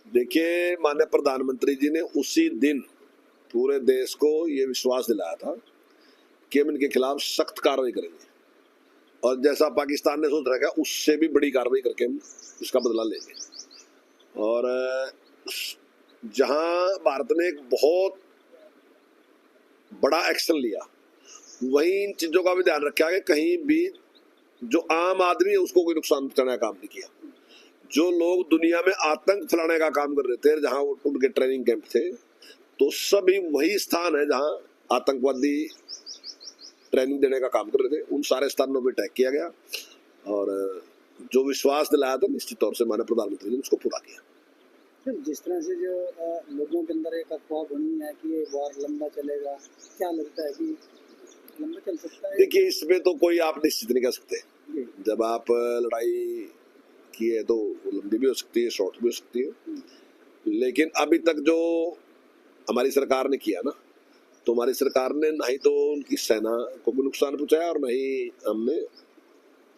देखिए, माननीय प्रधानमंत्री जी ने उसी दिन पूरे देश को ये विश्वास दिलाया था कि हम इनके खिलाफ सख्त कार्रवाई करेंगे, और जैसा पाकिस्तान ने सोच रखा है उससे भी बड़ी कार्रवाई करके हम इसका बदला लेंगे। और जहां भारत ने एक बहुत बड़ा एक्शन लिया, वहीं इन चीजों का भी ध्यान रखा कि कहीं भी जो आम आदमी है उसको कोई नुकसान पहुंचाने का काम नहीं किया। जो लोग दुनिया में आतंक फैलाने का काम कर रहे थे, जहां उनके ट्रेनिंग कैंप थे, तो सभी वही स्थान है जहां आतंकवादी ट्रेनिंग देने का काम कर रहे थे, उन सारे स्थानों पर अटैक किया गया। और जो विश्वास दिलाया था निश्चित तौर से माननीय प्रधानमंत्री ने उसको पूरा किया। जिस तरह से जो लोगों के अंदर एक अफवाह बनी है कि ये वार लंबा चलेगा, क्या लगता है कि लंबा चल सकता है? देखिए, इसमें तो कोई आप निश्चित नहीं कर सकते। जब आप लड़ाई की है तो लंबी भी हो सकती है, शॉर्ट भी हो सकती है, लेकिन अभी तक जो हमारी सरकार ने किया ना, तो हमारी सरकार ने ना ही तो उनकी सेना को भी नुकसान पहुंचाया और ना ही हमने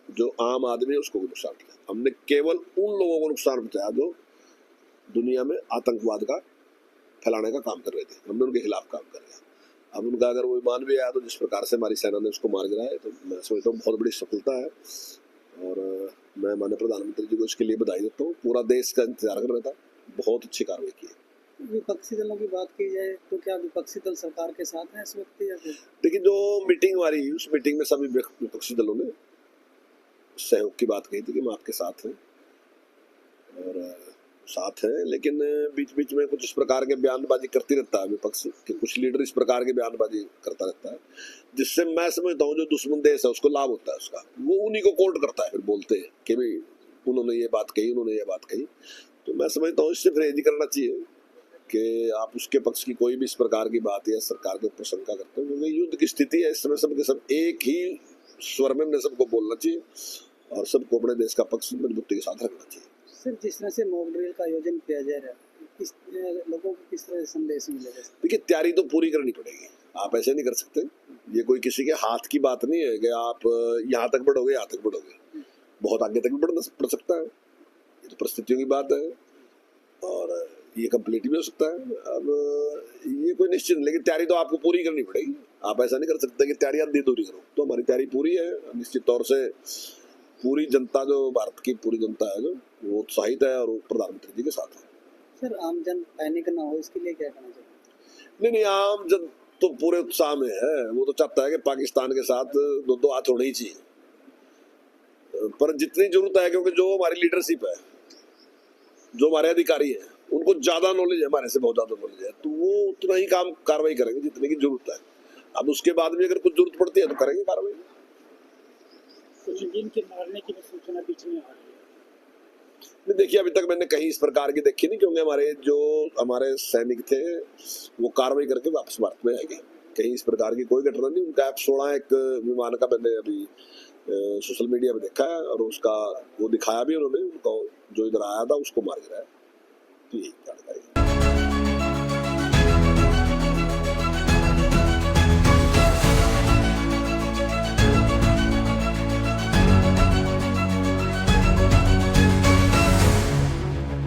जो आम आदमी है उसको भी नुकसान पहुंचाया। हमने केवल उन लोगों को नुकसान पहुंचाया जो दुनिया में आतंकवाद का फैलाने का काम कर रहे थे, हमने उनके खिलाफ काम कर रहे हैं। अब उनका अगर वो ईमान भी आया तो जिस प्रकार से हमारी सेना ने उसको मार गिराया, तो मैं समझता हूँ बहुत बड़ी सफलता है। और मैं माननीय प्रधानमंत्री जी को इसके लिए बधाई देता हूँ। पूरा देश का इंतजार कर रहा था, बहुत अच्छी कार्रवाई की है। विपक्षी दलों की बात की जाए तो क्या विपक्षी दल सरकार के साथ है इस वक्त या फिर? देखिए, जो मीटिंग हमारी, उस मीटिंग में सभी विपक्षी दलों ने सहयोग की बात कही थी कि हम आपके साथ हैं और साथ हैं, लेकिन बीच बीच में कुछ इस प्रकार के बयानबाजी करती रहता है विपक्ष के, कुछ लीडर इस प्रकार के बयानबाजी करता रहता है, जिससे मैं समझता हूँ जो दुश्मन देश है उसको लाभ होता है उसका, वो उन्हीं को कोर्ट करता है, फिर बोलते हैं कि भाई उन्होंने ये बात कही, उन्होंने ये बात कही। तो मैं समझता हूँ इससे परहेज करना चाहिए कि आप उसके पक्ष की कोई भी इस प्रकार की बात या सरकार के ऊपर शंका करते हो, क्योंकि युद्ध की स्थिति है इस समय, सबके सब एक ही स्वर में हमने सबको बोलना चाहिए और सबको अपने देश का पक्ष मजबूती के साथ रखना चाहिए। सर, जिस तरह से मॉक ड्रिल का आयोजन किया जा रहा है, किस लोगों को किस तरह से संदेश मिलेगा? देखिए, तैयारी तो पूरी करनी पड़ेगी, आप ऐसे नहीं कर सकते। ये कोई किसी के हाथ की बात नहीं है कि आप यहाँ तक बढ़ोगे, यहाँ तक बढ़ोगे, बहुत आगे तक भी बढ़ सकता है। ये तो परिस्थितियों की बात है और ये कंप्लीट भी हो सकता है। अब ये कोई निश्चित नहीं, लेकिन तैयारी तो आपको पूरी करनी पड़ेगी। आप ऐसा नहीं कर सकते कि तैयारी आधी अधूरी करो। तो हमारी तैयारी पूरी है, निश्चित तौर से पूरी जनता, जो भारत की पूरी जनता है, जो वो उत्साहित है और प्रधानमंत्री जी के साथ है। सर, आम जन पैनिक ना हो इसके लिए क्या करना चाहिए? नहीं, आम जन तो पूरे उत्साह में है। वो तो चाहता है कि पाकिस्तान के साथ दो हाथ होने ही चाहिए, पर जितनी जरूरत है, क्योंकि जो हमारी लीडरशिप है, जो हमारे अधिकारी हैं, उनको ज्यादा नॉलेज है, हमारे से बहुत ज्यादा नॉलेज है, तो वो उतना ही काम कार्रवाई करेंगे जितने की जरूरत है। अब उसके बाद भी अगर कुछ जरूरत पड़ती है तो करेंगे कार्रवाई। इंजन के मारने की सूचना बीच में आ रही है। देखिए, अभी तक मैंने कहीं इस प्रकार की देखी नहीं, क्योंकि हमारे सैनिक थे वो कार्रवाई करके वापस भारत में आएंगे। कहीं इस प्रकार की कोई घटना नहीं। उनका F-16 एक विमान का मैंने अभी सोशल मीडिया पे देखा है और उसका वो दिखाया भी उन्होंने, उनको जो इधर आया था उसको मार गिराया। तो यही जानकारी है।